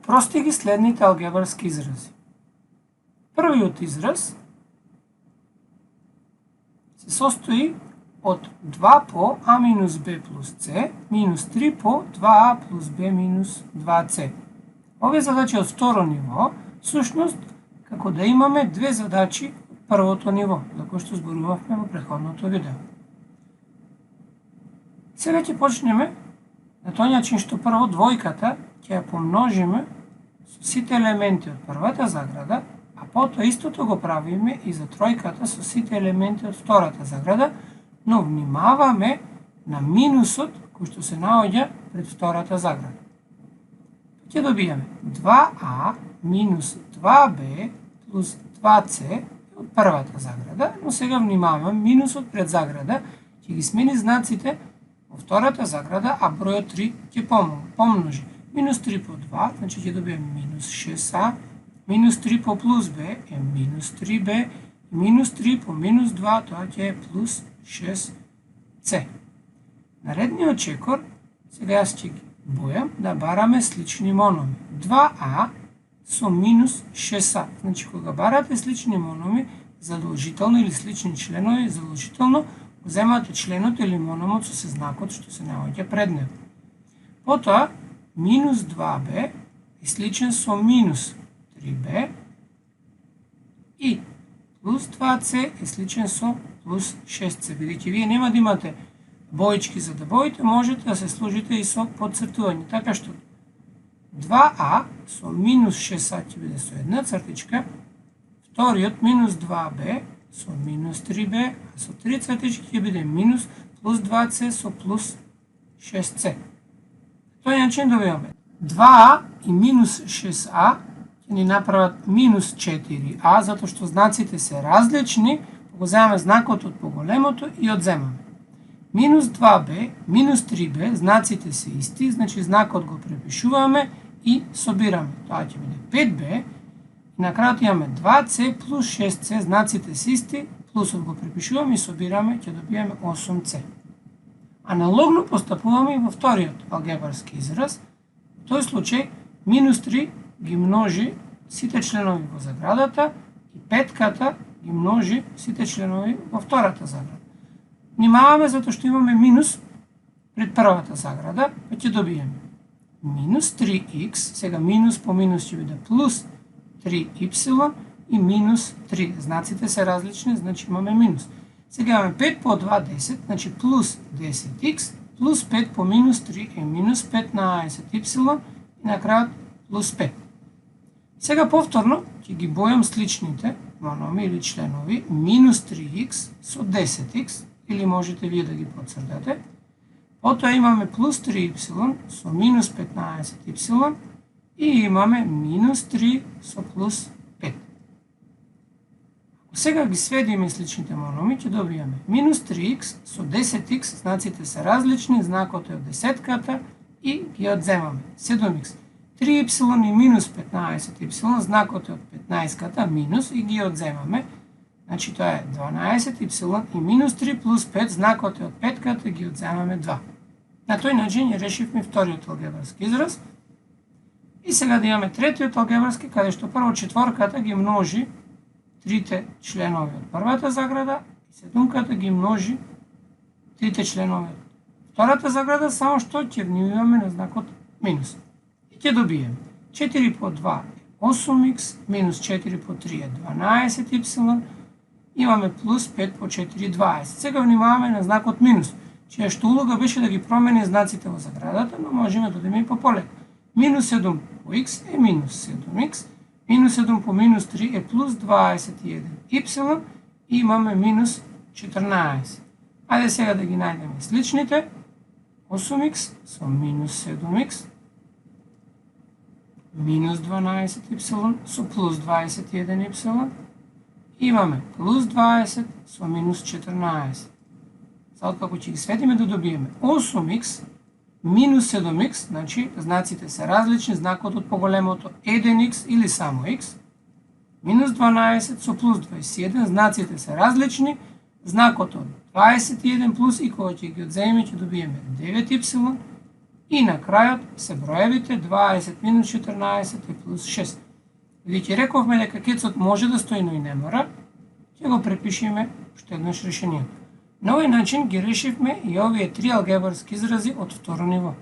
Прости ги следните алгебарски изрази. Првиот израз се состои од 2 по а минус б плюс c минус 3 по 2а плюс б минус 2c. Овие задачи од второ ниво, всушност, како да имаме две задачи од првото ниво, за кој што зборувавме во претходното видео. Сега ќе почнеме на тој начин што прво двојката ќе ја помножиме со сите елементи од првата заграда, а потоа истото го правиме и за тројката со сите елементи од втората заграда, но внимаваме на минусот кој што се наоѓа пред втората заграда. Ќе добиеме 2а минус 2b плюс 2c од првата заграда, но сега внимаваме минусот пред заграда ќе ги смени знаците во втората заграда, а бројот 3 ќе помножи. Минус 3 по 2, значи ќе добиеме минус 6а, минус 3 по плюс b е минус 3b, минус 3 по минус 2, тоа ќе е плюс 6c. Наредниот чекор, сега јас ќе ги бојам да бараме слични мономи. 2а со минус 6а. Значи, кога барате слични мономи, задолжително или слични членови, задолжително земате членот или мономот со знакот што се наоѓа пред него. Потоа, минус 2b е сличен со минус 3b и плюс 2c е сличен со плюс 6c. Бидејќи вие нема да имате боички за да боите, можете да се служите и со подцртување. Така што 2а со минус 6а ќе биде со една цртичка, вториот минус 2b со минус 3b, а со 3 цртички ќе биде минус плюс 2c со плюс 6c. Тој начин добиваме 2а и минус 6а ќе ни направат минус 4а, затоа што знаците се различни, го земаме знакот од поголемото и одземаме. Минус 2b, минус 3b, знаците се исти, значи знакот го препишуваме и собираме. Тоа ќе биде 5b и на крајот имаме 2c плюс 6c, знаците се исти, плюсот го препишуваме и собираме, ќе добиеме 8c. Аналогно постапуваме и во вториот алгебарски израз. Во тој случај минус 3 ги множи сите членови во заградата и петката ги множи сите членови во втората заграда. Внимаваме затоа што имаме минус пред првата заграда, па ќе добиеме минус 3x, сега минус по минус ќе биде плюс 3y и минус 3. Знаците се различни, значи имаме минус. Сега имаме 5 по 2 10, значи плюс 10x, плюс 5 по минус 3 е минус 15y и на крајот плюс 5. Сега повторно ќе ги бојам сличните мономи или членови минус 3x со 10x, или можете вие да ги подцртате. Потоа имаме плюс 3y со минус 15y и имаме минус 3 со плюс 5. Ако сега ги сведиме сличните мономи, ќе добиеме минус 3x со 10x, знаците се различни, знакот е од десетката и ги одземаме. 7x. 3y и минус 15y, знакот е од 15-ката, минус и ги одземаме. Значи тоа е 12y и минус 3 плюс 5, знакот е од 5-ката, ги одземаме 2. На тој начин ја решивме вториот алгебарски израз. И сега да имаме третиот алгебарски, каде што прво четворката ги множи трите членови од првата заграда и седумката ги множи трите членови од втората заграда, само што ќе внимаваме на знакот минус. И ќе добиеме 4 по 2 е 8x, минус 4 по 3 е 12y, имаме плюс 5 по 4 20. Сега внимаваме на знакот минус, чија што улога беше да ги промени знаците во заградата, но можеме да одиме и по полека. Минус 7 по x е минус 7x, минус 7 по минус 3 е плюс 21y и имаме минус 14. Ајде сега да ги најдеме сличните. 8x со минус 7x, минус 12y со плюс 21y, имаме плюс 20 со минус 14. Сега како ќе ги сведиме да добиеме 8x минус 7x, значи знаците се различни, знакот од поголемото 1x или само x, минус 12 со плюс 21, знаците се различни, знакот од 21 плюс и кога ќе ги одземеме ќе добиеме 9y И на крајот се броевите 20 минус 14 и плюс 6. Бидејќи рековме дека кецот може да стои, но и не мора, ќе го препишеме уште еднаш решението. На овој начин ги решивме и овие три алгебарски изрази од второ ниво.